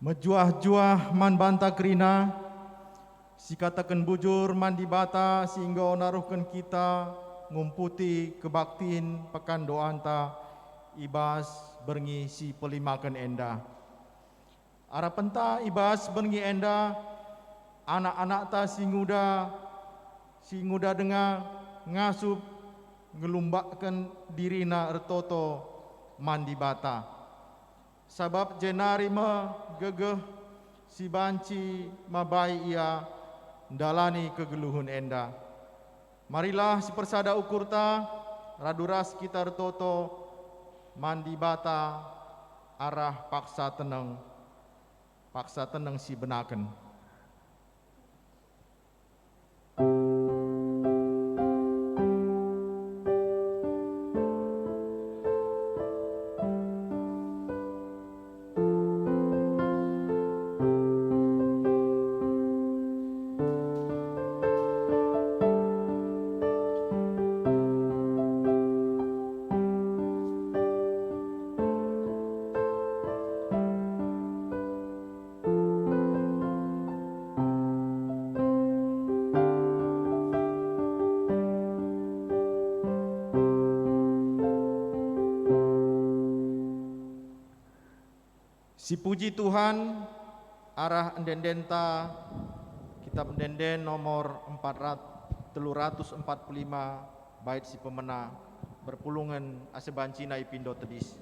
Mejuah-juah man banta kerina, si katakan bujur man di bata sehingga naruhkan kita ngumputi kebaktiin pekan doanta ibas berngi si pelimakan enda. Arapenta ibas berngi enda anak-anak ta si nguda dengar ngasup ngelumbakkan dirina ertoto man di bata. Sabab jenari gegeh si banci mabai ia dalani kegeluhun enda. Marilah si persada ukurta raduras kita toto mandi bata arah paksa tenang si benaken. Si puji Tuhan arah endendenta kitab endenden nomor 345 bait si pemena berpulungan asebancina ipindo tedis.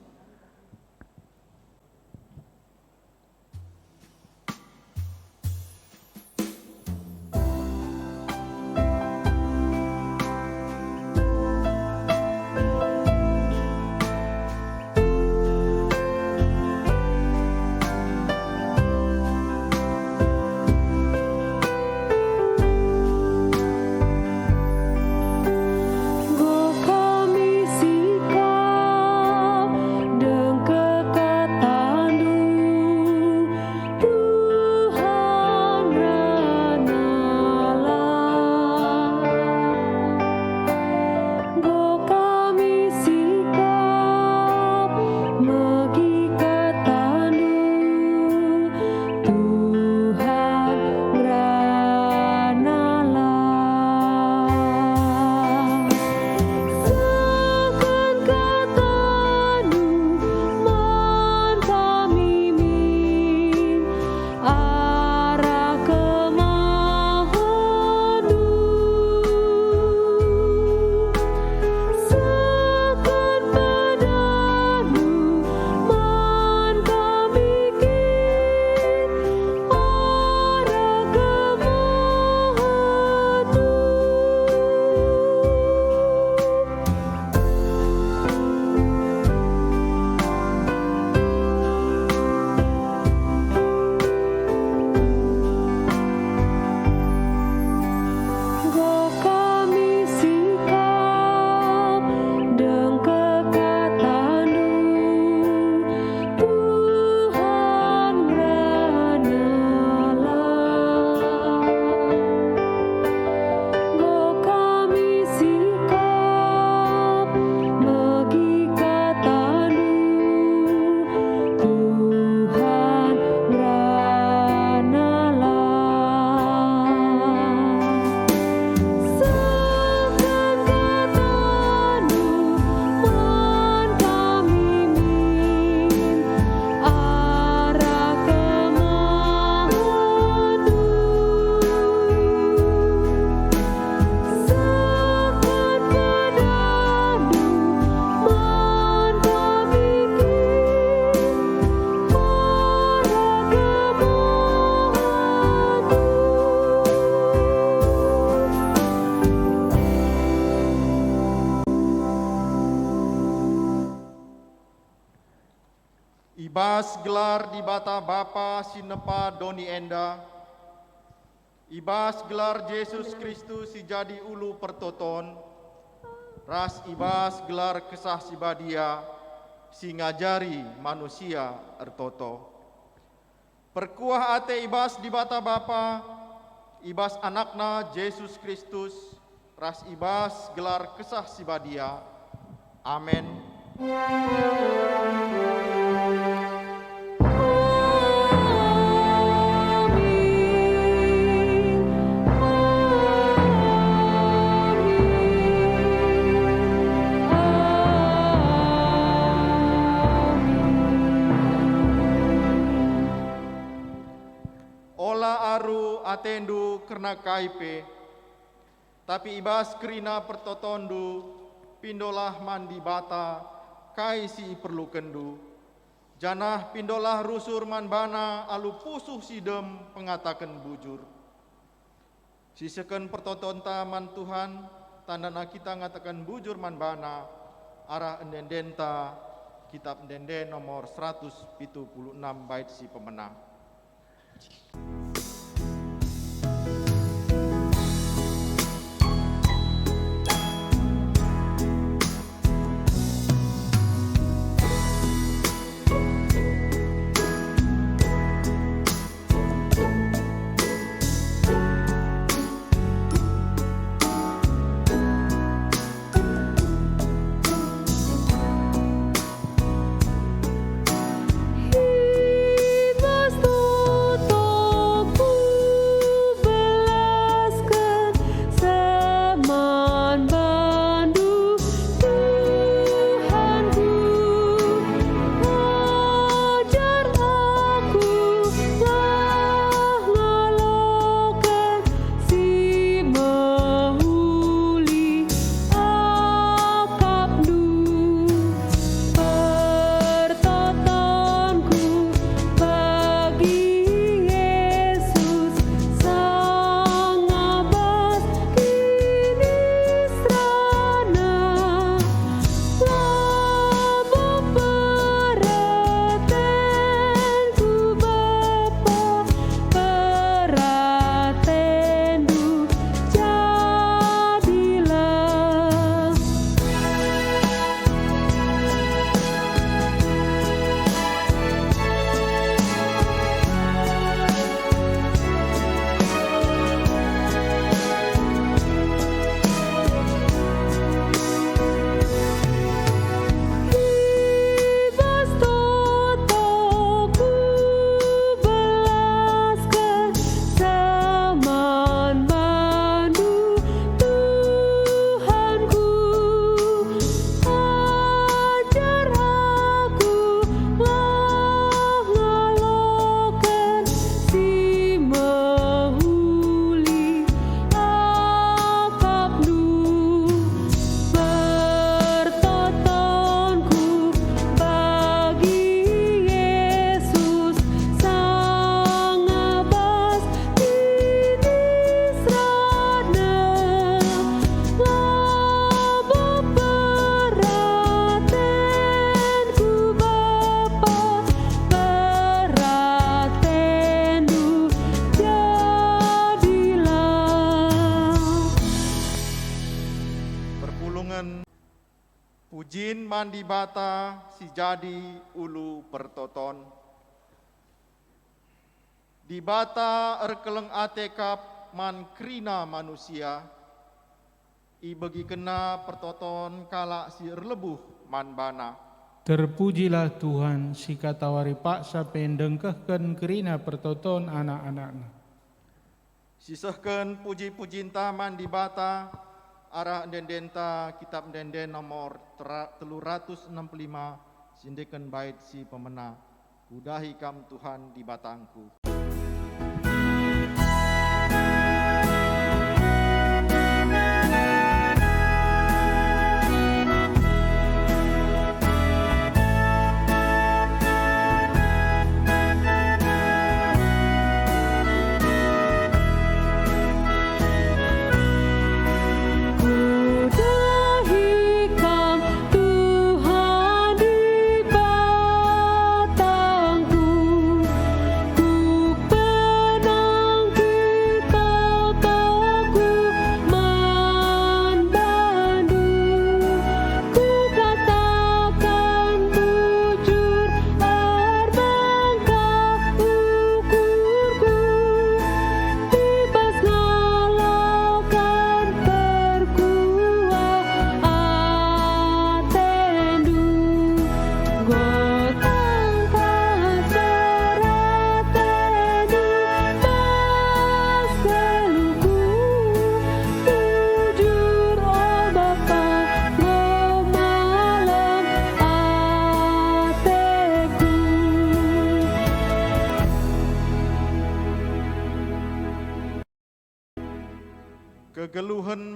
Ibas gelar di bata Bapa sinepa doni enda. Ibas gelar Yesus Kristus si jadi ulu pertoton. Ras ibas gelar kesah si badia si ngajari manusia ertoto. Perkuah ate ibas di bata Bapa, ibas anakna Yesus Kristus, ras ibas gelar kesah si badia. Amin. atendu kerna kaipe, tapi ibas kerina pertotondu, pindolah mandi bata, kai si perlu kendu. Janah pindolah rusur man bana, alu pusuh sidem pengatakan bujur. Sisekan pertoton taman Tuhan, tandana kita ngatakan bujur man bana, arah endendenta, kitab endenden nomor 176 bait si pemenang. Pujin mandi bata si jadi ulu pertoton. Di bata erkeleng atekap man krina manusia. I bagi kena pertoton kala si erlebuh man bana. Terpujilah Tuhan si katawari paksa pendengkehken kerina pertoton anak-anaknya. Sisahkan puji-pujin taman di bata arah dendenta kitab denden nomor 365 sindikan bait si pemena. Udahi kam Tuhan di batangku. Ku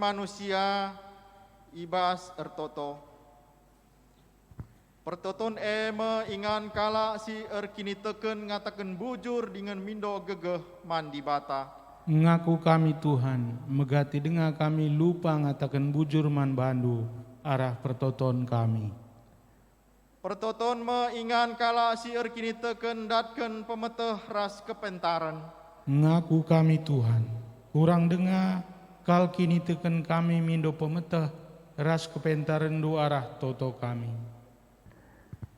manusia ibas ertoto. Pertoton ingan kala si kini teken ngatakan bujur dengan mindo gegeh mandi bata. Ngaku kami Tuhan, megati dengar kami lupa ngatakan bujur man bandu arah pertoton kami. Pertoton ingan kala si kini teken datken pemeteh ras kepentaran. Ngaku kami Tuhan, kurang dengar kal kini teken kami mindo pemeteh ras kepentaran du arah toto kami.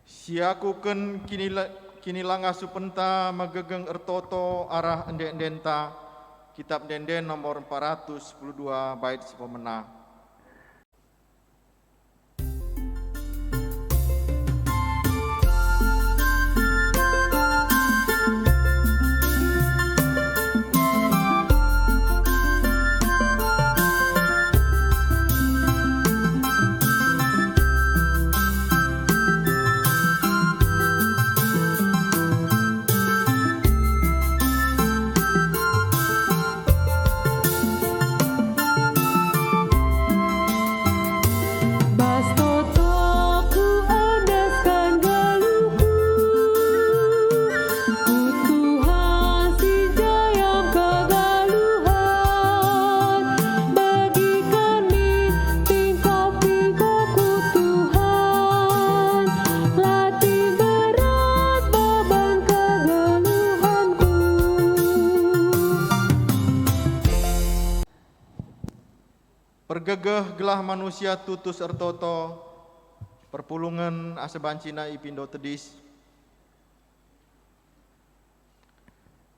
Siakuken kini langah supenta megegeng ertoto arah endek-endenta. Kitab Denden nomor 412 bait sepemena. Pergegeh gelah manusia tutus ertoto, perpulungan asebancina ipindo tedis.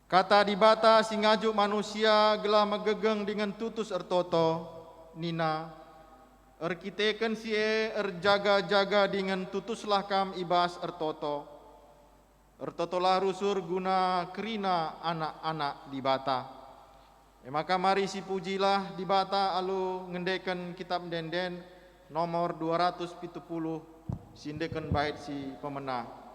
Kata dibata singajuk manusia gelah megegeng dengan tutus ertoto, nina, erkiteken sie erjaga-jaga dengan tutuslah kam ibas ertoto. Ertotolah rusur guna kerina anak-anak dibata. Maka mari si pujilah dibata alu ngendeken kitab Denden nomor 270 sindeken bait si pemenah.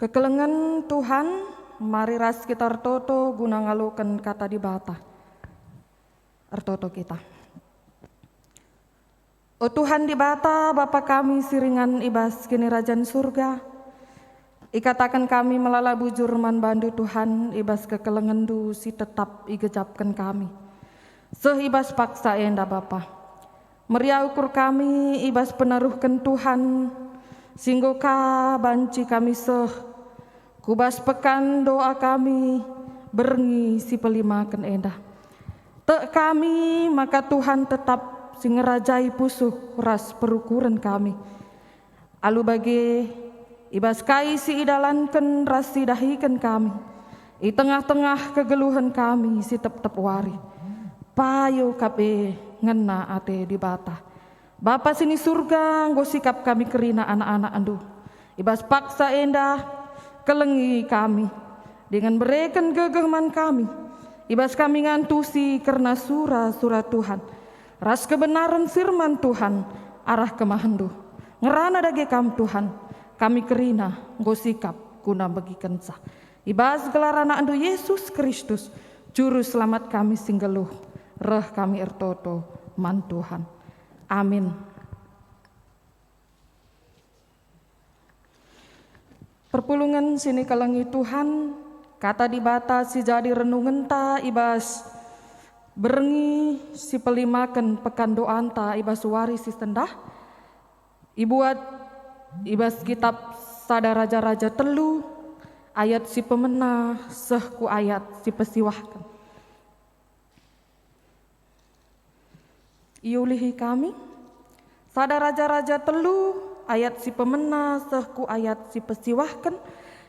Kekelengan Tuhan, mari ras kita ertoto guna ngalukan kata di bata. Ertoto kita. O Tuhan di bata, Bapa kami siringan ibas kini rajan surga. Ikatakan kami melala bujur man bandu Tuhan, ibas kekelengan du si tetap igejapkan kami. Sehibas paksa enda Bapa. Meriah ukur kami ibas penaruhkan Tuhan, singgo ka banci kami kubas pekan doa kami berengi si pelimakan enda. Tek kami maka Tuhan tetap singerajai pusuh ras perukuran kami. Alu bagi ibas kai si idalankan ras sidahikan kami. I tengah-tengah kegeluhan kami si tep-tep wari. Payo kape ngena ate di bata. Bapa sini surga nggo sikap kami kerina anak-anak andu. Ibas paksa enda kelengi kami dengan berikan gegehman kami. Ibas kami ngantusi karena surah Tuhan. Ras kebenaran firman Tuhan arah kemahandu. Ngerana dage kam Tuhan. Kami kerina nggo sikap guna bagi kensa. Ibas gelar anak andu Yesus Kristus. Juru selamat kami singgeluh. Reh kami ertoto man Tuhan. Amin. Perpulungan sini kalangi Tuhan, kata di bata si jadi renungan ta ibas berengi si pelimakan pekan doan ta ibas wari si sendah. Ibuat ibas kitab sada raja-raja telu ayat si pemena sehku ayat si pesiwahkan. Iulihi kami sada raja-raja telu ayat si pemena sehku ayat si pesiwahkan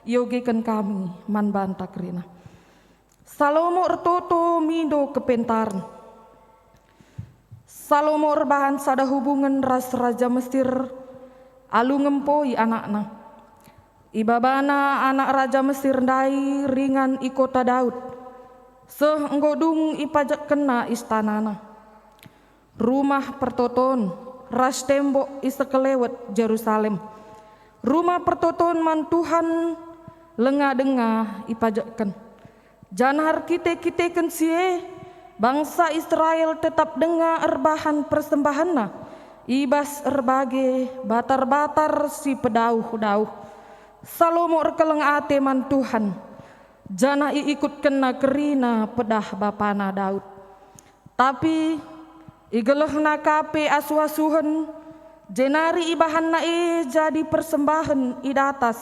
yogikan kami man banta kerina. Salomo ertoto mindo kepentaran. Salomo erbahan sada hubungan ras raja Mesir alu ngempoi anakna. Ibabana anak raja Mesir ndai ringan i kota Daud. Seh nggodung ipajak kena istanana. Rumah pertoton ras tembok isekelewet Jerusalem. Rumah pertoton man Tuhan lenga-denga ipajakan. Janhar kite-kiteken sie bangsa Israel tetap denga erbahan persembahanna. Ibas erbage batar-batar si pedauh-dauh. Salomo erkeleng ate man Tuhan. Jana ikut kena kerina pedah bapana Daud. Tapi igelehna kape asuh-asuhen jenari ibahan nae jadi persembahan idatas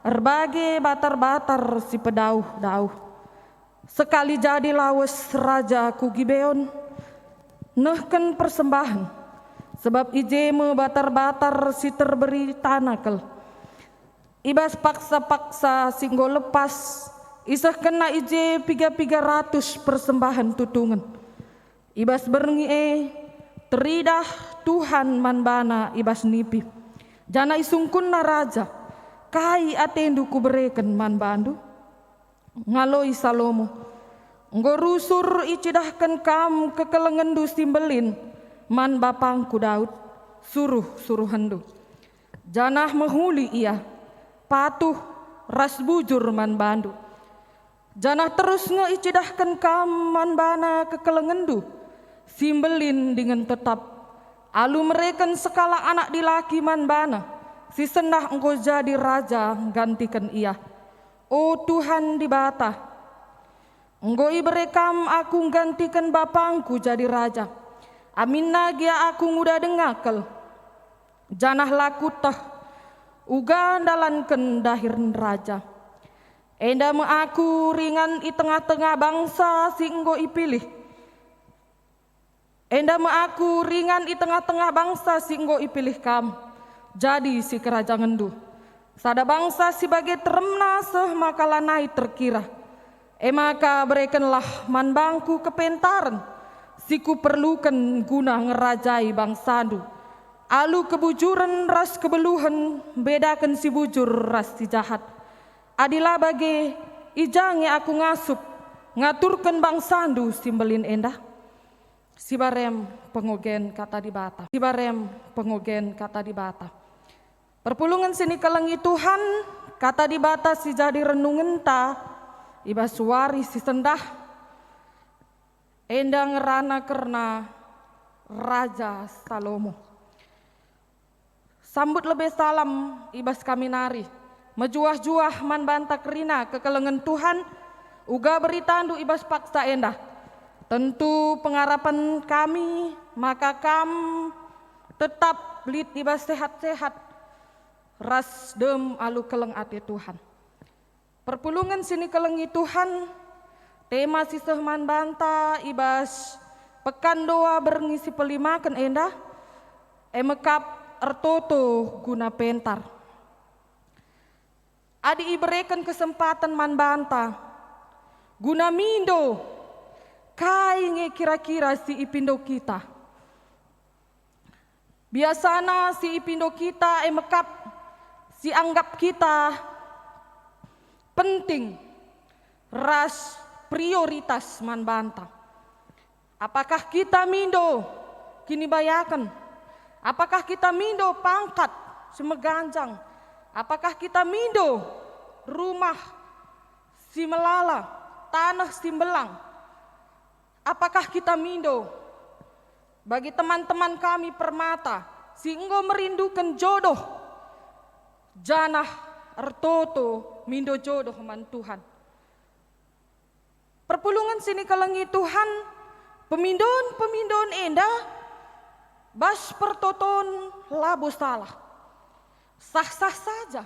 erbage batar-batar si pedauh-dauh. Sekali jadi lawes raja ku Gibeon nehken persembahan sebab ijeme batar-batar si terberi tanakel. Ibas paksa-paksa singgo lepas isah kena ije 300 persembahan tutungan. Ibas berengi teridah Tuhan manbana ibas nipi. Jana isungkunna raja kai atendu ku bereken manbandu. Ngaloi Salomo ngorusur icidahkan kam kekelengendu simbelin man bapangku Daud suruh hendu. Janah mehuli ia patuh ras bujur manbandu. Janah terus ngeicidahkan kam manbana kekelengendu simbelin dengan tetap alu mereken sekala anak dilaki manbana si senah engkau jadi raja gantikan ia. O Tuhan di bata engkau iberekam aku gantikan bapangku jadi raja. Amin nagia aku nguda dengakel janah laku tah uga dalanken dahiren raja. Enda me aku ringan i tengah-tengah bangsa si engkau ipilih. Enda me aku ringan i tengah-tengah bangsa si engkau ipilih kam. Jadi si kerajaan du. Sada bangsa si bagai teremna seh makalanai terkira. Maka berekenlah manbangku kepentaran. Siku perlukan guna ngerajai bangsandu. Alu kebujuran ras kebeluhan bedakan si bujur ras si jahat. Adilah bagi ijangi aku ngasup ngaturkan bangsandu simbelin endah. Sibarem pengogen kata di bata. Sibarem pengogen kata di bata. Perpulungan sini kelengi Tuhan kata di bata si jadi renungen ta ibas wari si sendah endang rana kerna Raja Salomo. Sambut lebih salam ibas kami nari mejuah-juah man banta kerina kekelengan Tuhan uga beritandu ibas paksa endah. Tentu pengharapan kami maka kam tetap lid ibas sehat-sehat ras dem alu keleng ati Tuhan. Perpulungan sini kelengi Tuhan tema siseh man banta ibas pekan doa berngisi pelimakan endah emekap ertoto guna pentar. Adi iberikan kesempatan man banta guna mindo kainge kira-kira si ipindo kita. Biasana si ipindo kita emekap si anggap kita penting ras prioritas man banta. Apakah kita mindo kini bayakan? Apakah kita mindo pangkat semeganjang? Apakah kita mindo rumah si melala, tanah si belang? Apakah kita mindo bagi teman-teman kami permata si enggo merindukan jodoh janah ertoto mindo jodoh man Tuhan. Perpulungan sini kelengi Tuhan pemindon endah bas pertoton labu salah. Sah-sah saja.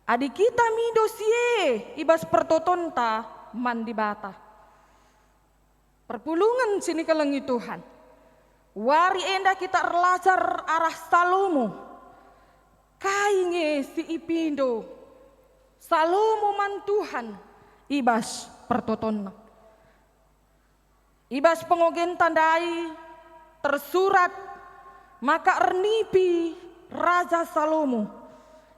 Adik kita mindo sie ibas pertoton ta man di bata. Perpulungan sini kelengi Tuhan. Wari endah kita erlajar arah Salomo. Kainge si ipindo. Salomo man Tuhan ibas pertoton. Ibas pengogen tandai tersurat maka ernipi Raja Salomo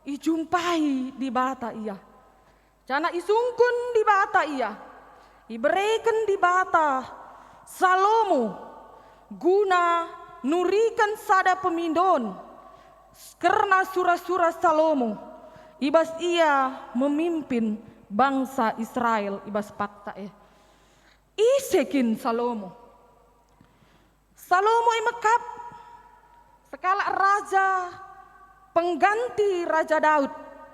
ijumpai di bata ia. Cana isungkun di bata ia. Iberikan di bata Salomo guna nurikan sada pemindon karena surah-surah Salomo ibas ia memimpin bangsa Israel ibas pakta isekin Salomo emekap sekala raja pengganti Raja Daud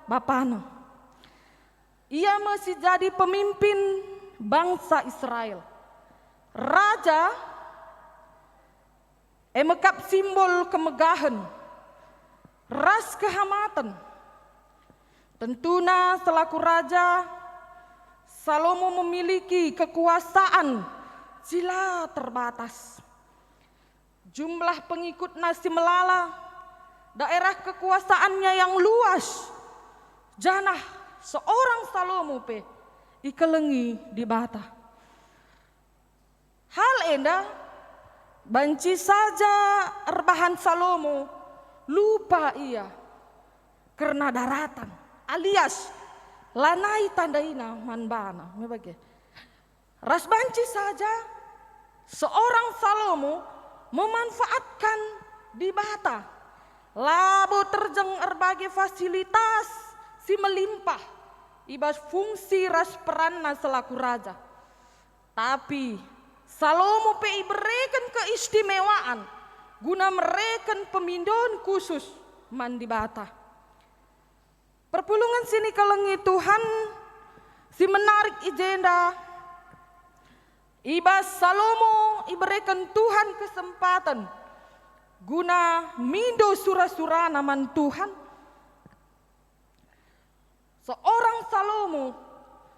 bapana. Ia masih jadi pemimpin bangsa Israel. Raja emekap simbol kemegahan, ras kehamatan. Tentuna selaku raja Salomo memiliki kekuasaan sila terbatas. Jumlah pengikut nasi melala, daerah kekuasaannya yang luas. Janah seorang Salomo ikelengi di bata. Hal endah banci saja erbahan Salomo lupa ia karena daratan alias lanai tandaina manbana. Ras banci saja seorang Salomo memanfaatkan di bata labu terjeng erbagai fasilitas si melimpah ibas fungsi ras peranna selaku raja. Tapi Salomo berikan keistimewaan guna mereken pemindon khusus man di bata. Perpulungan sini kelengi Tuhan si menarik ijenda ibas Salomo iberikan Tuhan kesempatan guna mindo surah-surah naman Tuhan. Seorang Salomo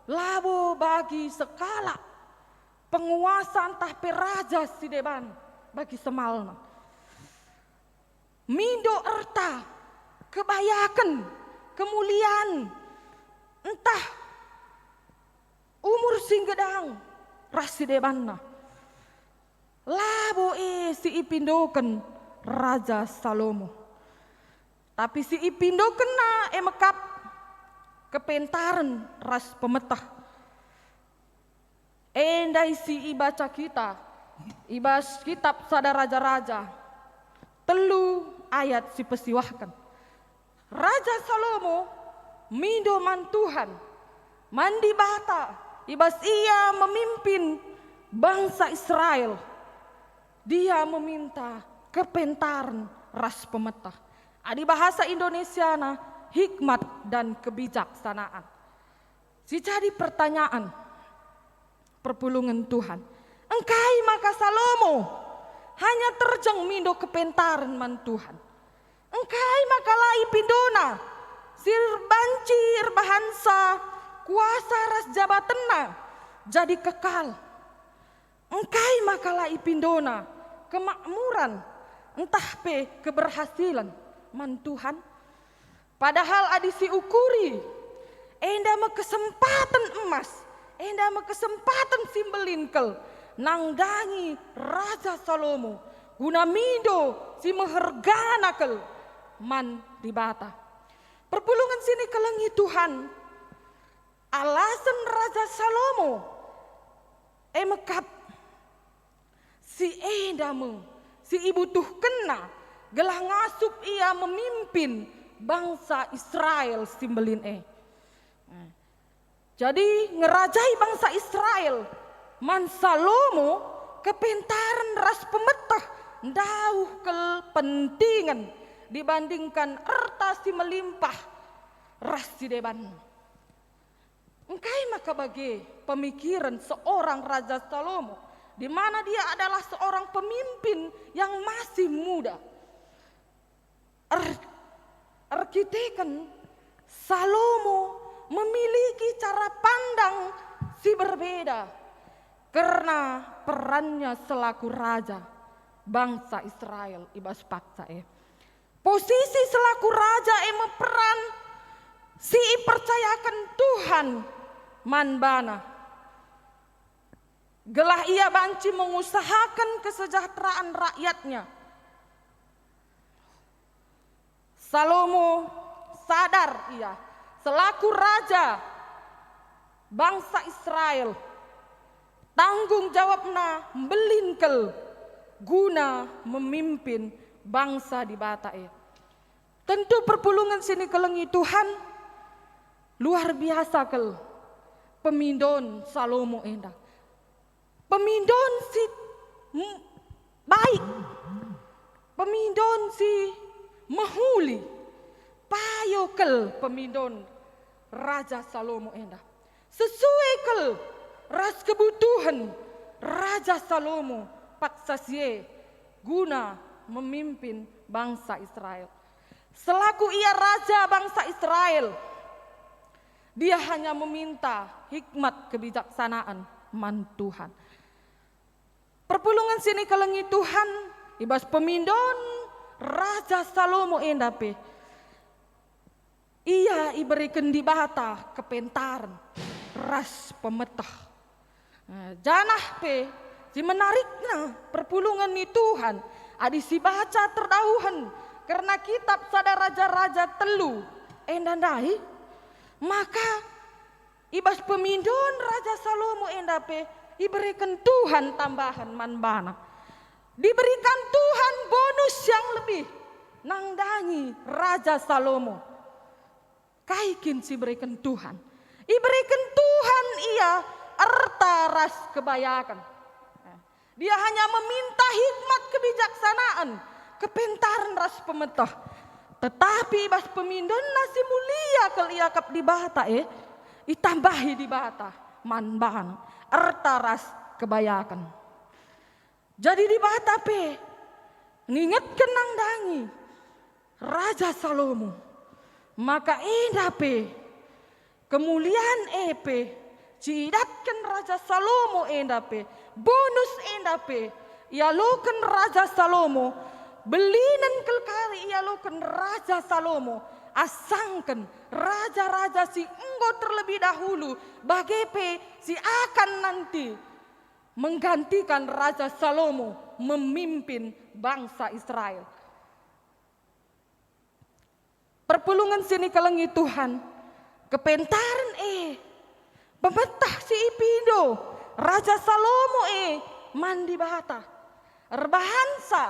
labo bagi sekala penguasa entah peraja si deban bagi semalna. Mindo erta kebayakan kemuliaan entah umur singgedang rasi debanna. Labo si ipindoken Raja Salomo. Tapi si ipindoken na emekap kepentaran ras pemetah. Endai si ibaca kita ibas kitab sada raja-raja telu ayat si pesiwahkan. Raja Salomo mindo man Tuhan, mandi bata, ibas ia memimpin bangsa Israel. Dia meminta kepentaran ras pemetah. Adi bahasa Indonesiana hikmat dan kebijaksanaan. Si jadi pertanyaan perpulungan Tuhan. Engkai maka Salomo hanya terjeng mindo kepentaran man Tuhan. Engkai maka lai pindona sir bancir bahansa kuasa ras jabatanna jadi kekal. Engkai maka lai pindona kemakmuran entah pe keberhasilan man Tuhan. Padahal adisi ukuri enda me kesempatan emas, enda me kesempatan simbelinkel nangdangi Raja Salomo guna mindo si meherganakel man di bata. Perpulungan sini kelengi Tuhan. Alasan Raja Salomo mekap si endamu si ibu tuh kena gelah ngasup ia memimpin bangsa Israel simbelin Jadi ngerajai bangsa Israel man Salomo kepentaran ras pemetah dauh kepentingan dibandingkan erta si melimpah ras si deban. Engkai maka bagi pemikiran seorang Raja Salomo di mana dia adalah seorang pemimpin yang masih muda. Arkiteken Salomo memiliki cara pandang si berbeda karena perannya selaku raja bangsa Israel ibas paksa posisi selaku raja peran si percayakan Tuhan manbana gelah ia banci mengusahakan kesejahteraan rakyatnya. Salomo sadar ia selaku raja bangsa Israel tanggung jawabna belinkel guna memimpin bangsa di bata Tentu perpulungan sini kelengi Tuhan luar biasa kel pemindon Salomo enda. Pemindon si baik, pemindon si mahuli, payo kel pemindon Raja Salomo enda. Sesuai kel ras kebutuhan Raja Salomo paksa sie guna memimpin bangsa Israel. Selaku ia raja bangsa Israel, dia hanya meminta hikmat kebijaksanaan man Tuhan. Perpulungan sini kelengi Tuhan ibas pemindon Raja Salomo endape. Ia iberikan di bata kepentaran ras pemetah. Janah pe si menariknya perpulungan ni Tuhan adi si baca terdauhan karena kitab sada raja-raja telu endandai maka ibas pemindon Raja Salomo endape diberikan Tuhan tambahan manbana. Diberikan Tuhan bonus yang lebih nangdangi Raja Salomo. Kaikin si berikan Tuhan. Diberikan Tuhan ia erta ras kebayakan. Dia hanya meminta hikmat kebijaksanaan, kepentaran ras pemetah. Tetapi bas pemindon nasi mulia kel ia kap di bata itambahi di bata manbana. Ertaras kebayakan. Jadi di bata pe ngingetkan nangdangi Raja Salomo. Maka endape kemuliaan cidatkan Raja Salomo endape bonus endape ialukan Raja Salomo belinan kelkari ialukan Raja Salomo asangkan raja-raja si enggo terlebih dahulu bagepe si akan nanti menggantikan Raja Salomo memimpin bangsa Israel. Perpulungan sini kelengi Tuhan kepentaran pemetah si ipindo Raja Salomo mandi bata erbahansa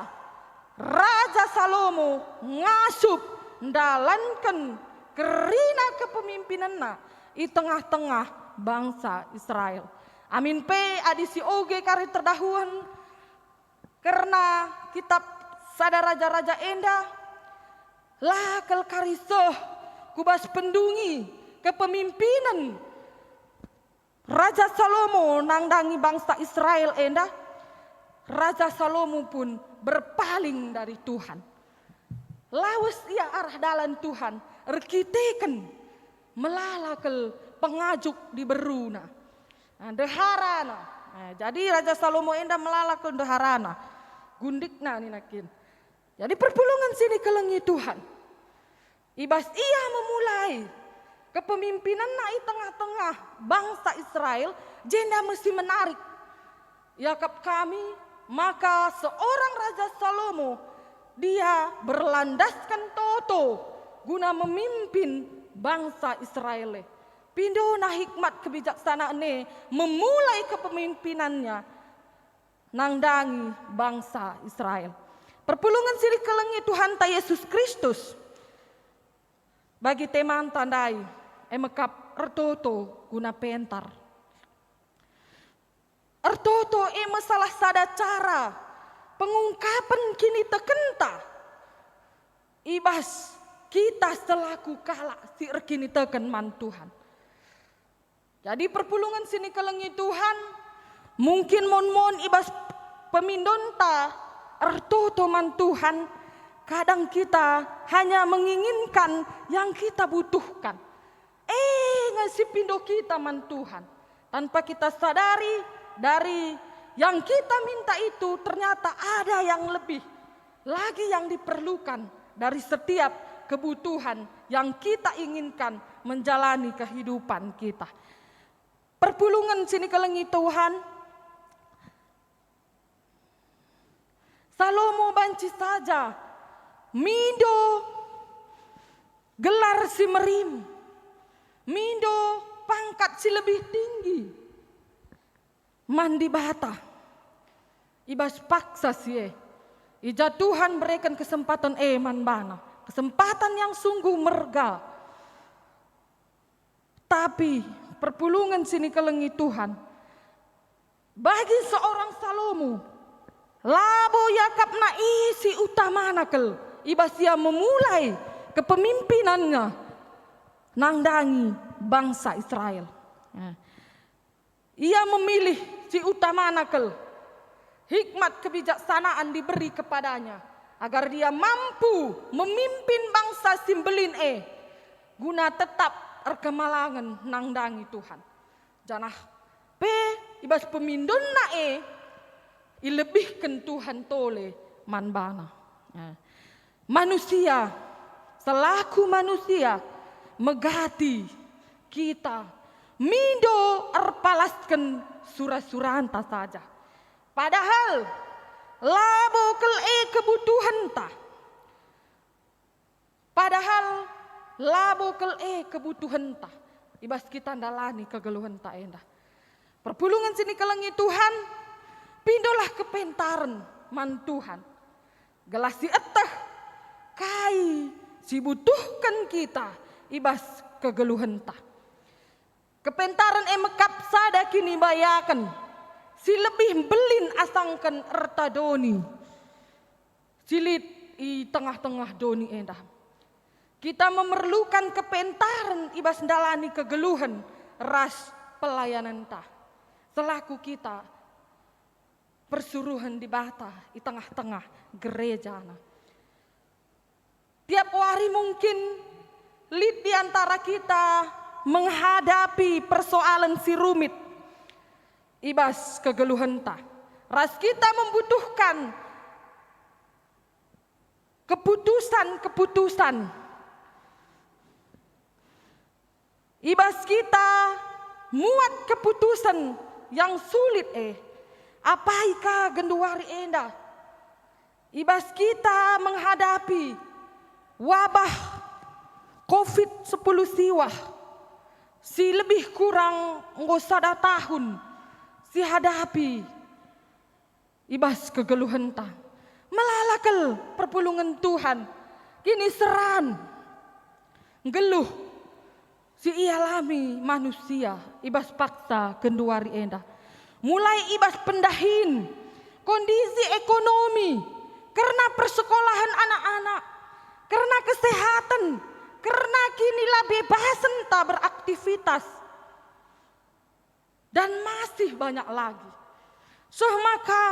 Raja Salomo ngasup ndalankan kerina kepemimpinanna i tengah-tengah bangsa Israel. Amin pe adi si oge kari terdahuan karena kitab sada raja-raja enda lakal karisoh kubas pendungi kepemimpinan Raja Salomo nangdangi bangsa Israel enda. Raja Salomo pun berpaling dari Tuhan. Lawas ia arah dalan Tuhan, rekiteken melalakal pengajuk di beruna. Deharana. Jadi Raja Salomo enda melalakal deharana. Gundikna ninakin. Jadi perpulungan sini kelengi Tuhan. Ibas ia memulai kepemimpinan naik tengah-tengah bangsa Israel, jenda mesti menarik. Yakap kami, maka seorang Raja Salomo, dia berlandaskan toto guna memimpin bangsa Israel. Pindona hikmat kebijaksanaan memulai kepemimpinannya nangdangi bangsa Israel. Perpulungan siri kelengi Tuhan ta Yesus Kristus. Bagi teman tandai emekap ertoto guna pentar. Ertoto masalah sada cara pengungkapan kini tekenta. Ibas kita selaku kala si kini teken man Tuhan. Jadi perpulungan sini kelengi Tuhan mungkin mon ibas pemindonta ertoto man Tuhan. Kadang kita hanya menginginkan yang kita butuhkan. Ngasih pindo kita man Tuhan. Tanpa kita sadari dari yang kita minta itu ternyata ada yang lebih. Lagi yang diperlukan dari setiap kebutuhan yang kita inginkan menjalani kehidupan kita. Perpulungan sini kelengi Tuhan. Salomo banci saja. Mindo gelar si merim, mindo pangkat si lebih tinggi, mandi bata, ibas paksa sie, ija Tuhan berikan kesempatan man bana, kesempatan yang sungguh merga. Tapi perpulungan sini kelengi Tuhan, bagi seorang Salomo, labo yakap na isi utama nakel. Ibas ia memulai kepemimpinannya nangdangi bangsa Israel. Ia memilih si utama nakel. Hikmat kebijaksanaan diberi kepadanya agar dia mampu memimpin bangsa Simbelin guna tetap erkemalangan nangdangi Tuhan. Janah ibas pemindon ilebihkan Tuhan tole manbana. Manusia, selaku manusia, megati kita, mindo erpalaskan surah-suranta saja. Padahal, labo kebutuhan ta. Padahal, labo kebutuhan ta. Ibas kita ndalani kegeluhan ta endah. Perpulungan sini kelengi Tuhan, pindolah kepentaran man Tuhan. Gelasi etah. Kai si butuhkan kita ibas kegeluhan ta. Kepentaran mekap sada kini bayakan si lebih belin asangkan ertadoni silit i tengah-tengah doni endah. Kita memerlukan kepentaran ibas ndalani kegeluhan ras pelayanan ta. Selaku kita persuruhan di bata di tengah-tengah gereja. Tiap hari mungkin lid di antara kita menghadapi persoalan si rumit. Ibas kegeluhan ta. Ras kita membutuhkan keputusan. Ibas kita muat keputusan yang sulit Apaika genduari enda. Ibas kita menghadapi wabah COVID-10 siwah. Si lebih kurang ngosada tahun si hadapi. Ibas kegeluhan ta. Melalakal perpulungan Tuhan. Kini seran. Geluh si ialami manusia ibas paksa genduari enda. Mulai ibas pendahin, kondisi ekonomi, karena persekolahan anak-anak, karena kesehatan, karena kinilah bebasan tak beraktivitas. Dan masih banyak lagi. Maka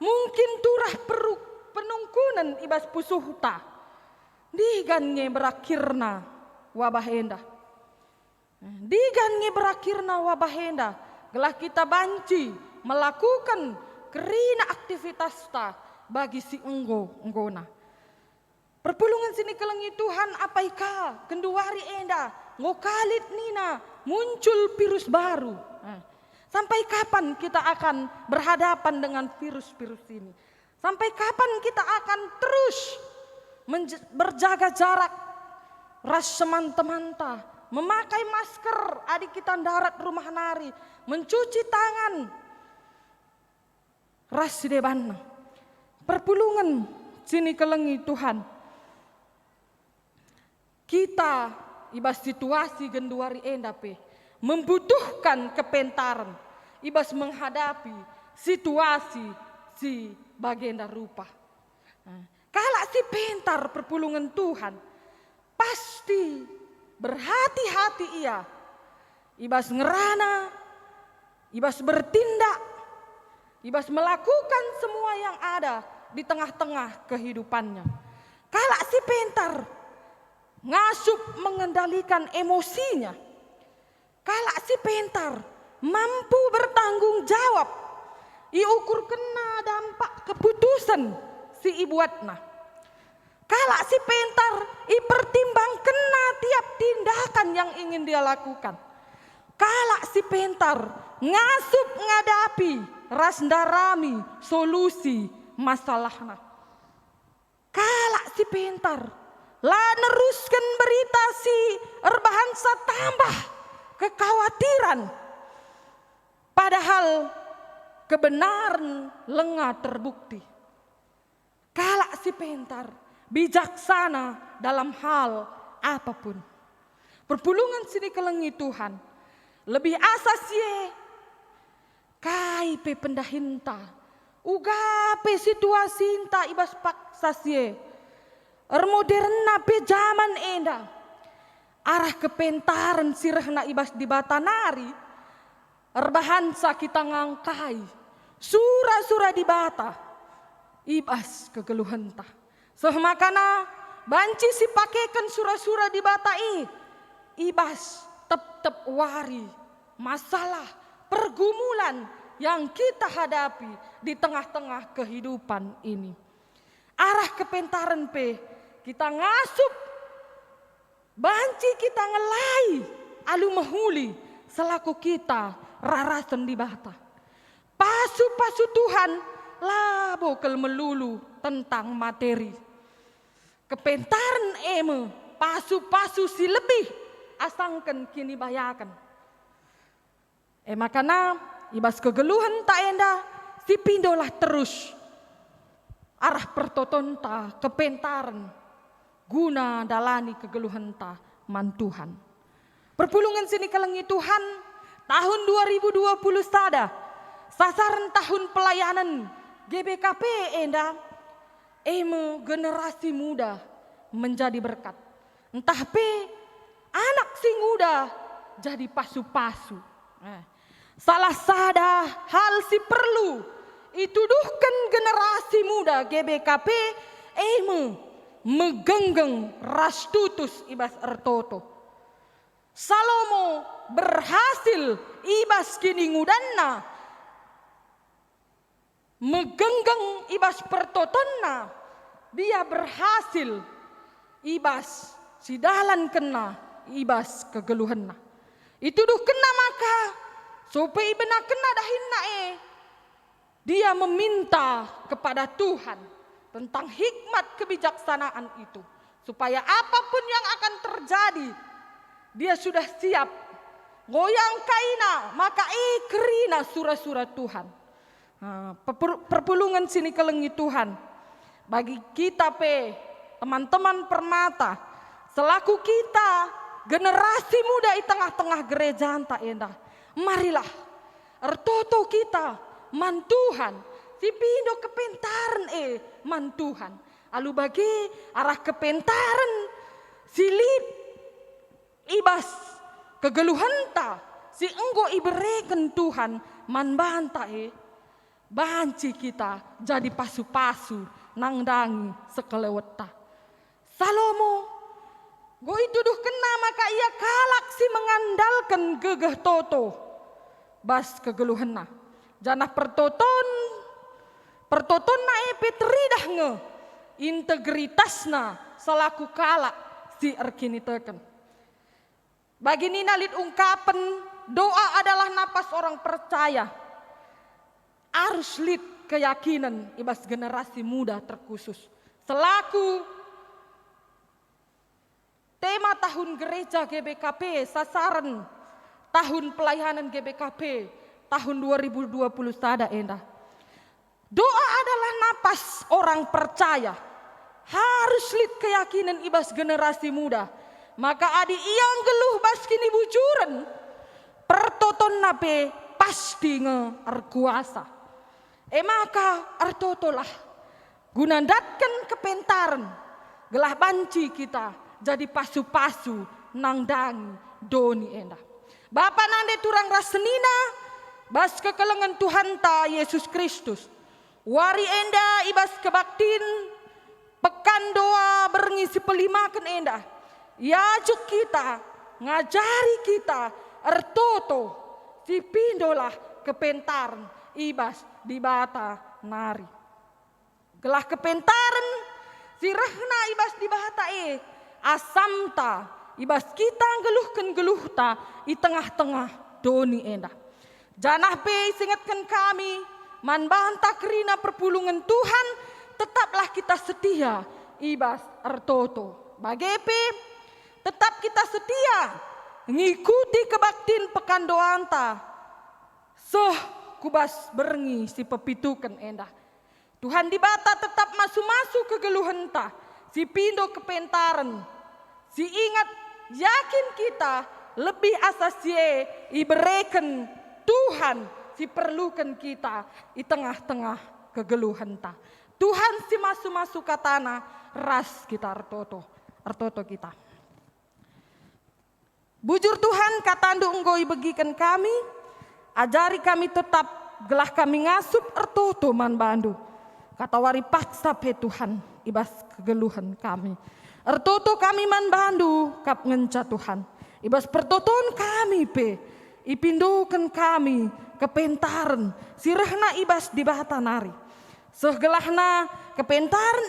mungkin turah peruk penungkunan ibas pusuhta. Digange berakhirna wabah enda. Digange berakhirna wabah enda. Gelah kita banci melakukan kerina aktivitas ta bagi si enggona. Perpulungan sini kelengi Tuhan apaika kenduari enda ngokalit nina muncul virus baru. Sampai kapan kita akan berhadapan dengan virus-virus ini? Sampai kapan kita akan terus berjaga jarak, ras semanta-manta, memakai masker, adik kita darat rumah nari, mencuci tangan, ras sidebana. Perpulungan sini kelengi Tuhan. Kita ibas situasi genduari endape membutuhkan kepentaran ibas menghadapi situasi si bagenda rupa. Kalau si pentar perpulungan Tuhan pasti berhati-hati ia ibas ngerana, ibas bertindak, ibas melakukan semua yang ada di tengah-tengah kehidupannya. Kalau si pentar ngasup mengendalikan emosinya, kalau si pentar mampu bertanggung jawab, iukur kena dampak keputusan si ibuatna. Kalau si pentar ipertimbang kena tiap tindakan yang ingin dia lakukan. Kalau si pentar ngasup ngadapi rasndarami solusi masalahna. Kalau si pentar lah neruskan berita si erbahansa tambah kekhawatiran. Padahal kebenaran lengah terbukti. Kalau si pentar bijaksana dalam hal apapun. Perpulungan sini kelengi Tuhan. Lebih asas ye. Kai pe pendahinta. Uga pe situasi inta ibas paksa ye. Moderna pe zaman enda. Arah kepentaran sirahna ibas di batanari. Erbahansa kita ngangkai. Sura-sura di bata. Ibas kegeluhenta. Makana banci si pakekan sura-sura di batai. Ibas tep-tep wari. Masalah pergumulan yang kita hadapi di tengah-tengah kehidupan ini. Arah kepentaran pe kita ngasup. Banci kita ngelai. Alu mahuli selaku kita rarasan di bata. Pasu-pasu Tuhan labo kel melulu tentang materi. Kepentaran eme pasu-pasu si lebih asangkan kini bayakan. Makana ibas kegeluhan tak enda si pindolah terus arah pertotonta kepentaran guna dalani kegeluhan ta mantuhan. Perpulungan sini kelengi Tuhan tahun 2020 sada sasaran tahun pelayanan GBKP enda generasi muda menjadi berkat. Entah pe anak si muda jadi pasu-pasu. Salah sada hal si perlu ituduhkan generasi muda GBKP megenggeng rastutus ibas ertoto. Salomo berhasil ibas kini ngudanna megenggeng ibas pertotonna. Dia berhasil ibas sidalan kena ibas kegeluhanna. Ituduh kena maka supaya benar kena dahinna dia meminta kepada Tuhan tentang hikmat kebijaksanaan itu. Supaya apapun yang akan terjadi, dia sudah siap. Goyang kaina, maka kerina surah-surah Tuhan. Perpulungan sini kelengi Tuhan. Bagi kita teman-teman permata, selaku kita generasi muda di tengah-tengah gereja anta endah, marilah ertoto kita man Tuhan, si pindo kepentaran man Tuhan. Alu bagi arah kepentaran silip ibas kegeluhan ta si enggo ibereken Tuhan man banta banci kita jadi pasu-pasu nangdangi sekeleweta. Salomo go ituduh kena maka ia kalak si mengandalkan gegeh toto bas kegeluhena janah pertoton na petridah nge integritasna selaku kalak si erkini teken. Bagi Nina lid ungkapan doa adalah napas orang percaya. Arus lid keyakinan ibas generasi muda terkhusus. Selaku tema tahun gereja GBKP, sasaran tahun pelayanan GBKP tahun 2020 sada endah. Doa adalah napas orang percaya. Harus lid keyakinan ibas generasi muda. Maka adi yang geluh bas kini bujuran. Pertoton nape pasti nge-erkuasa. Maka ertotolah. Gunandatkan kepentaran. Gelah banci kita jadi pasu-pasu nangdangi doni endah. Bapa nande turang rasenina bas kekelengan Tuhan ta Yesus Kristus. Wari enda ibas kebaktin pekan doa berngisi pelimakan endah. Yajuk kita ngajari kita ertoto si pindolah kepentaran ibas di bata nari. Gelah kepentaran si rehna ibas di bata asamta ibas kita geluhta di tengah-tengah doni endah. Janah pe singatkan kami man banta kerina perpulungan Tuhan tetaplah kita setia ibas ertoto. Bagepe tetap kita setia ngikuti kebaktin pekan doanta. Kubas berengi si pepitukan endah. Tuhan di bata tetap masuk-masuk ke geluhenta. Si pindo kepentaran. Si ingat yakin kita lebih asasie ibereken Tuhan si perlukan kita di tengah-tengah kegeluhenta. Tuhan si masuk-masuk ke tanah ras kita ertoto kita. Bujur Tuhan katandu enggoi begikan kami, ajari kami tetap gelah kami ngasup ertoto man bandu. Kata wari paksa pe Tuhan ibas kegeluhan kami. Ertoto kami man bandu kap ngenca Tuhan. Ibas pertoton kami pe ipindukan kami kepentaran sirehna ibas di bata nari. Segelahna kepentaran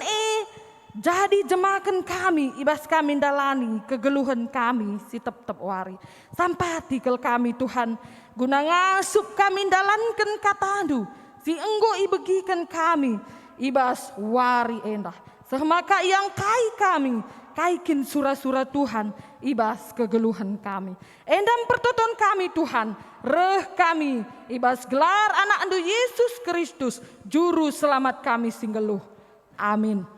jadi jemakan kami, ibas kami dalani kegeluhan kami si tep-tep wari. Sampai tikel kami Tuhan, guna ngasup kami dalankan katandu, si enggo ibegikan kami, ibas wari endah. Semaka yang kami, kaikin surah-surah Tuhan, ibas kegeluhan kami. Endam pertoton kami Tuhan, reh kami, ibas gelar anak andu Yesus Kristus, juru selamat kami singgeluh. Amin.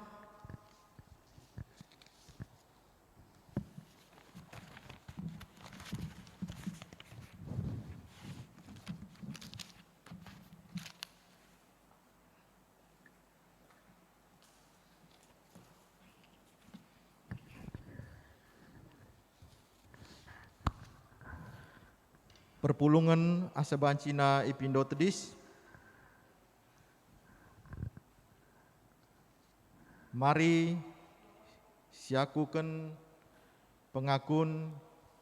Perpulungan asabancina ipindo tedis. Mari siakukan pengakun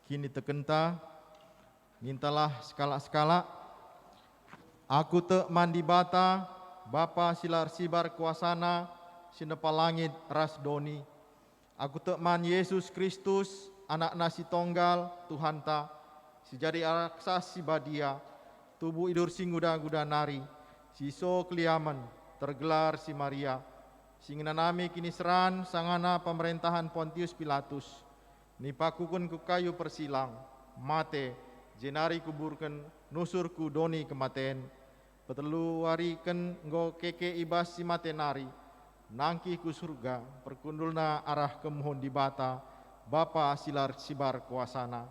kini tekenta, mintalah skala-skala. Aku te mandi bata, Bapa silar sibar kuasana, sinepa langit ras doni. Aku te man Yesus Kristus, anak nasi tonggal, Tuhan ta. Si jadi raksas si badia, tubuh idur si nguda-nguda nari, si so kliaman, tergelar si Maria, si ngenanami kini seran sangana pemerintahan Pontius Pilatus, nipakukun ku kayu persilang, mate, jenari kuburkan, nusurku doni kematen, petelu wariken nggo keke ibas si mate nari, nangki ku surga, perkundulna arah kemohon di bata, Bapa silar sibar kuasana,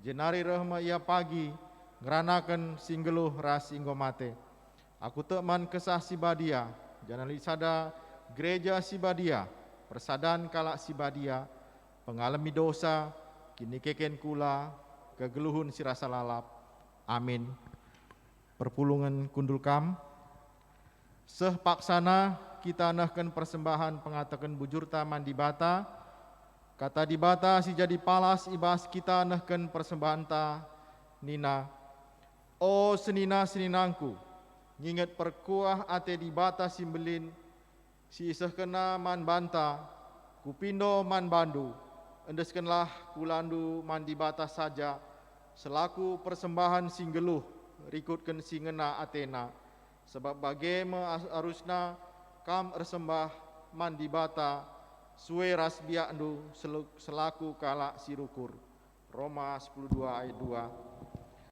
jenari rahma ia pagi, ngeranakan singgeluh ras inggo mate. Aku teman kesah sibadia, janali sada gereja sibadia, persadan kalak sibadia, pengalami dosa, kini keken kula, kegeluhun sirasa lalap. Amin. Perpulungan kundul kam, seh paksana kita nahkan persembahan pengatakan bujurta mandi bata, kata di bata si jadi palas ibas kita nahkan persembahan ta nina. O senina seninangku, nginget perkuah ate di bata simbelin, si iseh kena man banta, kupindo man bandu, endeskenlah kulandu man di bata saja, selaku persembahan singgeluh, rikutkan singena atena, sebab bagaimana arusna kam ersembah man di bata, suwe ras biakdu selaku kalak sirukur. Roma 10:2 ayat 2.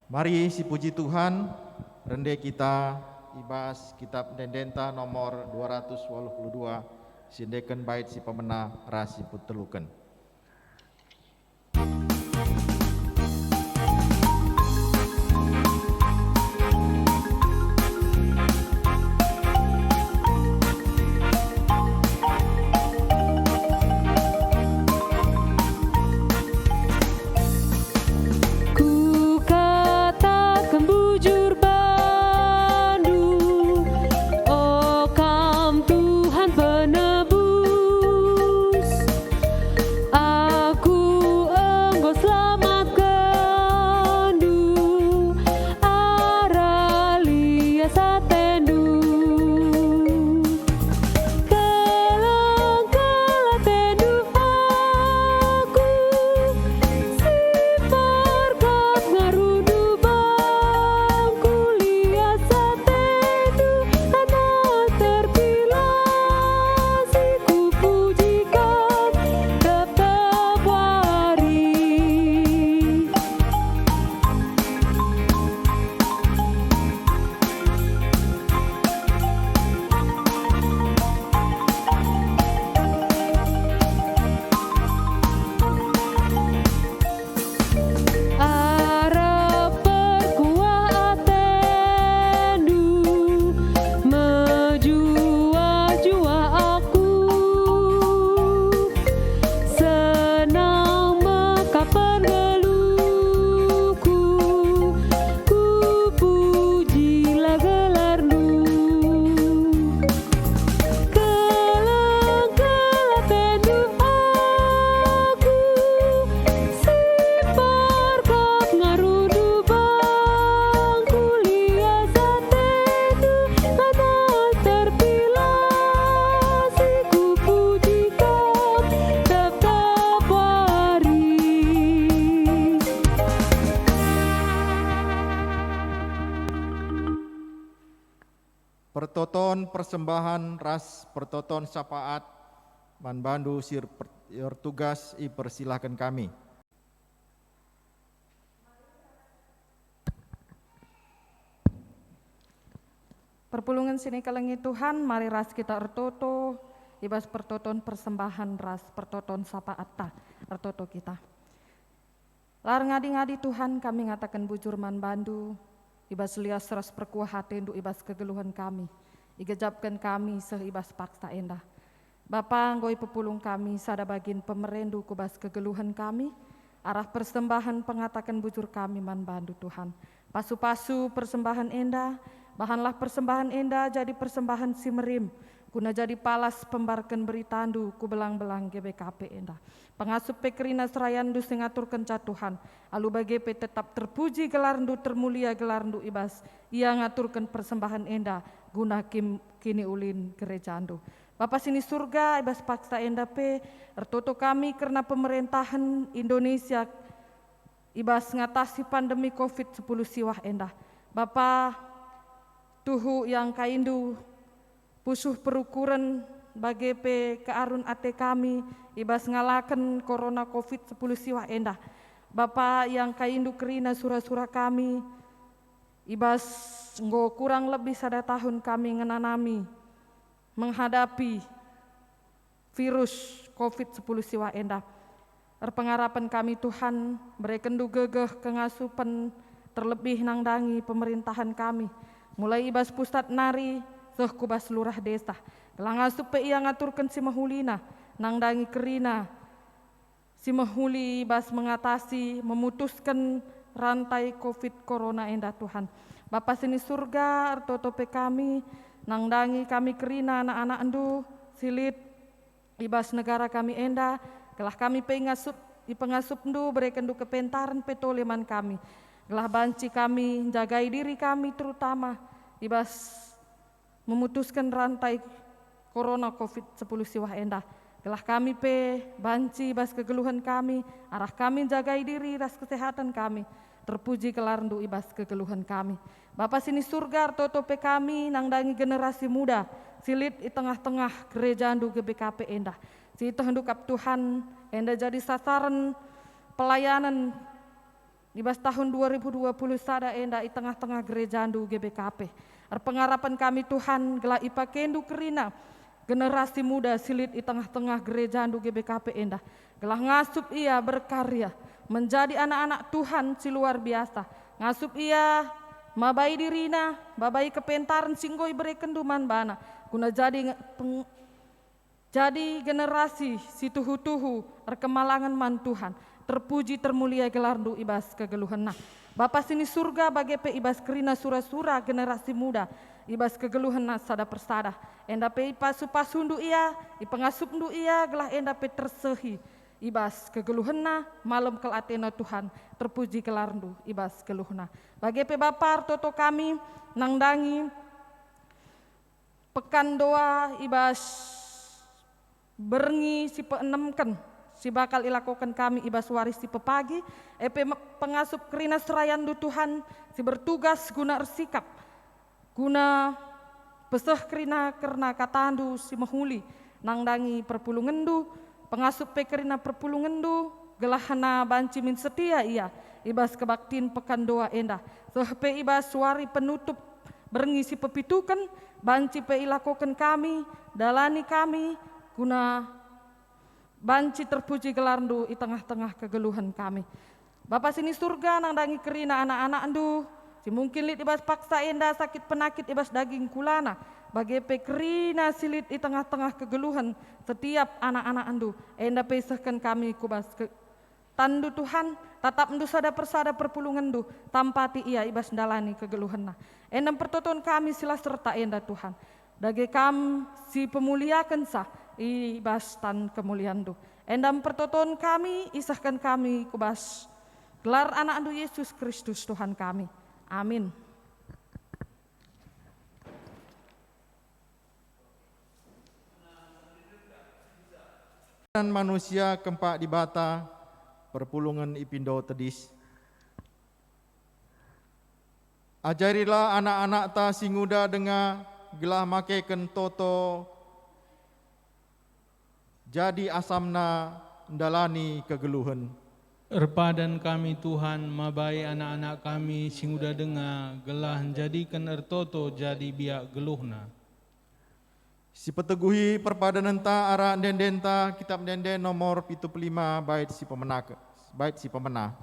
Mari si puji Tuhan, rende kita ibas kitab Dendenta nomor 282, sindekan bait si pemena rasi putelukan. Pertoton persembahan ras pertoton syafaat man bandu sir tugas i persilahkan kami. Perpulungan sini kelengi Tuhan, mari ras kita ertoto, ibas pertoton persembahan ras pertoton syafaat ta ertoto kita. Lar ngadi-ngadi Tuhan kami ngatakan bujur man bandu, ibas lias ras perkuah hatendu ibas kegeluhan kami, igejapkan kami sehibas paksa endah. Bapa ngoi pepulung kami sada bagin pemerendu kubas kegeluhan kami, arah persembahan pengatakan bujur kami man bandu Tuhan. Pasu-pasu persembahan endah, bahanlah persembahan endah jadi persembahan simerim, guna jadi palas pembarkan beritandu ku belang-belang GBKP endah. Pengasup pekerina serayandu singatur kenca Tuhan, alu BGP tetap terpuji gelarndu termulia gelarndu ibas, ia ngaturkan persembahan endah guna kini ulin gerejandu. Bapa sini surga ibas paksa endah pe, ertoto kami karena pemerintahan Indonesia ibas ngatasi pandemi COVID-10 siwah endah. Bapa tuhu yang kaindu pusuh perukuran bagi ke arun ate kami ibas ngalakan corona COVID-10 siwah endah. Bapa yang kaindu kerina surah-surah kami ibas nggo kurang lebih sada tahun kami ngenanami menghadapi virus COVID-10 siwah endah. Pengarapan kami Tuhan, berekendu gegeh kengasupan terlebih nangdangi pemerintahan kami. Mulai ibas pusat nari, seh kubas lurah desa. Gelang asup pe ia ngaturkan si mahulina, nangdangi kerina. Si mahuli ibas mengatasi, memutuskan rantai COVID corona endah Tuhan. Bapa sini surga, artoto pe kami, nangdangi kami kerina anak-anak endu, silit, ibas negara kami endah, gelah kami pengasup ndu berikan ndu kepentaran petoleman kami. Gelah banci kami, jagai diri kami terutama, ibas memutuskan rantai corona COVID-10 siwah endah. Gelah kami banci ibas kegeluhan kami, arah kami jagai diri ras kesehatan kami. Terpuji kelar ndu ibas kegeluhan kami. Bapa sini surga artoto pe kami nangdangi generasi muda, silit di tengah-tengah gereja ndu GBKP endah. Si itu hendukap Tuhan endah jadi sasaran pelayanan ibas tahun 2020 sada endah di tengah-tengah gereja ndu GBKP. Pengarapan kami Tuhan gelah ipakendu kerina generasi muda silit di tengah-tengah gereja ndu GBKP endah. Gelah ngasup ia berkarya menjadi anak-anak Tuhan si luar biasa. Ngasup ia mabai dirina, babai kepentaran singgoi berekenduman bana. Guna jadi generasi si tuhu-tuhu rekemalangan man Tuhan. Terpuji termulia gelar ndu ibas kegeluhan. Nah, Bapa sini surga bagi pe ibas kerina sura-sura generasi muda. Ibas kegeluhan na sada persada. Enda pe pasu-pasu ndu ia, ipengasup ndu ia gelah enda pe tersehi. Ibas kegeluhan na malam kelatena Tuhan. Terpuji gelar ndu ibas keluhna. Bagi pe Bapa artoto kami nangdangi pekan doa ibas berngi si peenemkan si bakal ilakokan kami ibas waris si pepagi pengasup kerina serayandu Tuhan si bertugas guna ersikap guna peseh kerina kerna katandu si mahuli nangdangi perpulungendu pengasup pe kerina perpulungendu gelahana banci min setia ia ibas kebaktin pekan doa endah sehpe ibas wari penutup berngi si pepitukan banci pe ilakokan kami dalani kami guna banci terpuji gelar ndu di tengah-tengah kegeluhan kami. Bapa sini surga nangdangi kerina anak-anak ndu, si mungkin lit ibas paksa endah sakit penakit ibas daging kulana, bagi pe kerina silit di tengah-tengah kegeluhan setiap anak-anak ndu, endah pesahkan kami kubas ke tandu Tuhan, tatap ndu sada persada perpulungan ndu, tampati ia ibas dalani kegeluhan na. Endah pertoton kami sila serta endah Tuhan, dage kam si pemuliakan sah, ibas tan kemuliaan du. Endam pertoton kami, isahkan kami kubas gelar anak andu Yesus Kristus Tuhan kami. Amin. Dan manusia kempak di bata, perpulungan ipindo tedis. Ajarilah anak-anak ta singuda denga gelah makeken toto jadi asamna ndalani kegeluhan. Erpadan kami Tuhan, mabai anak-anak kami singuda denga gelah jadikan ertoto jadi biak geluhna. Si peteguhi perpadanan ta ara dendenta kitab denden nomor 75 bait si pemenah.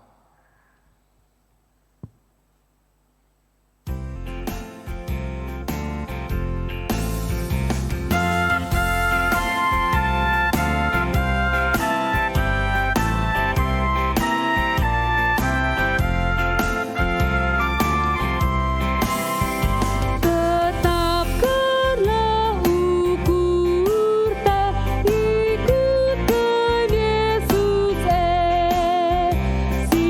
Si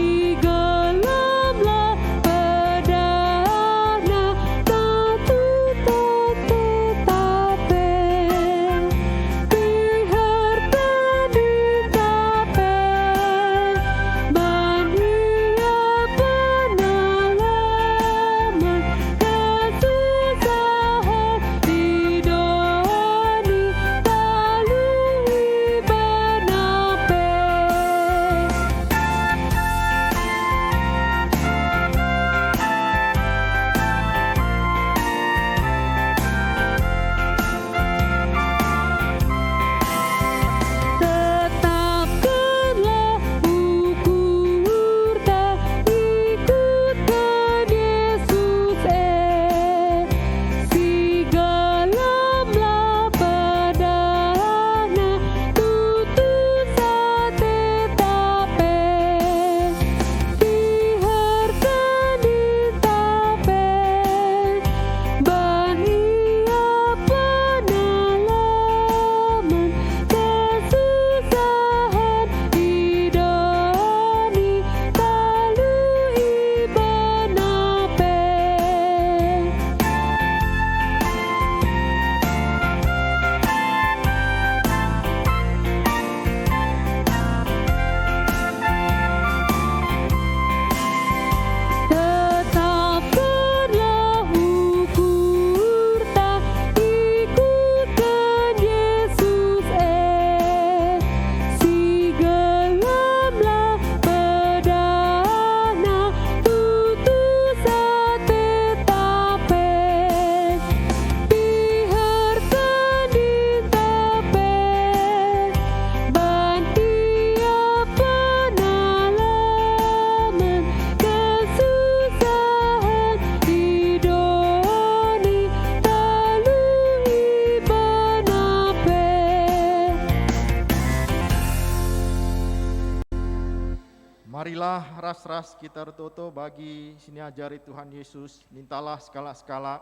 Berikanlah ras-ras kita Toto bagi sini ajari Tuhan Yesus. Mintalah skala-skala.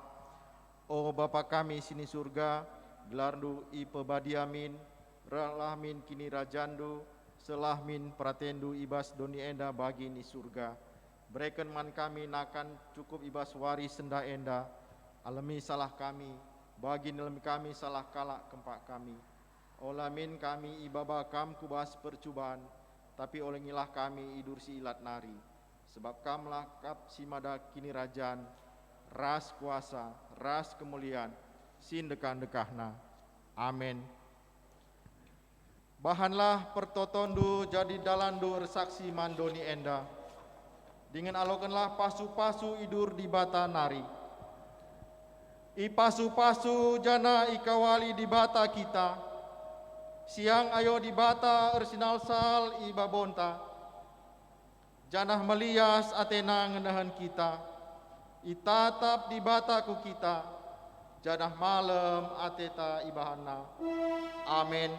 Oh Bapa kami sini surga, gelardu i pebadiamin, relahmin kini rajandu, selahmin pratendu ibas doni enda bagi ni surga. Berikan man kami nakan cukup ibas wari senda enda, alami salah kami, bagi nilami kami salah kalak kempak kami. Olamin kami ibaba kam kubas percubaan, tapi olengilah kami idur si ilat nari. Sebab kamlah kap si mada kini rajan, ras kuasa, ras kemuliaan, sin dekan-dekahna. Amin. Bahanlah pertotondu jadi dalandu resaksi mandoni enda. Dengan alokanlah pasu-pasu idur di bata nari. I pasu-pasu jana ikawali di bata kita. Siang ayo di bata ersinal sal i babonta. Janah melias atena ngenahan kita. Itatap di bataku kita. Janah malam ateta ibahana. Amin.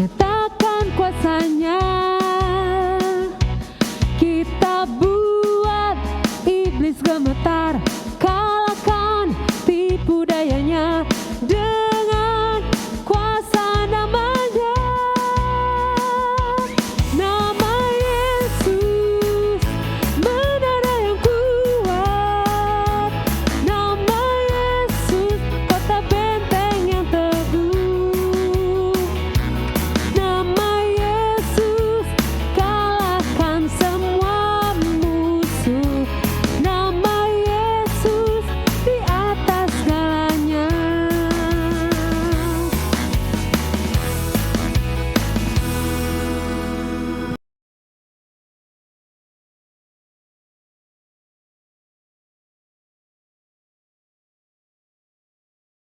Nyatakan kuasa-Nya.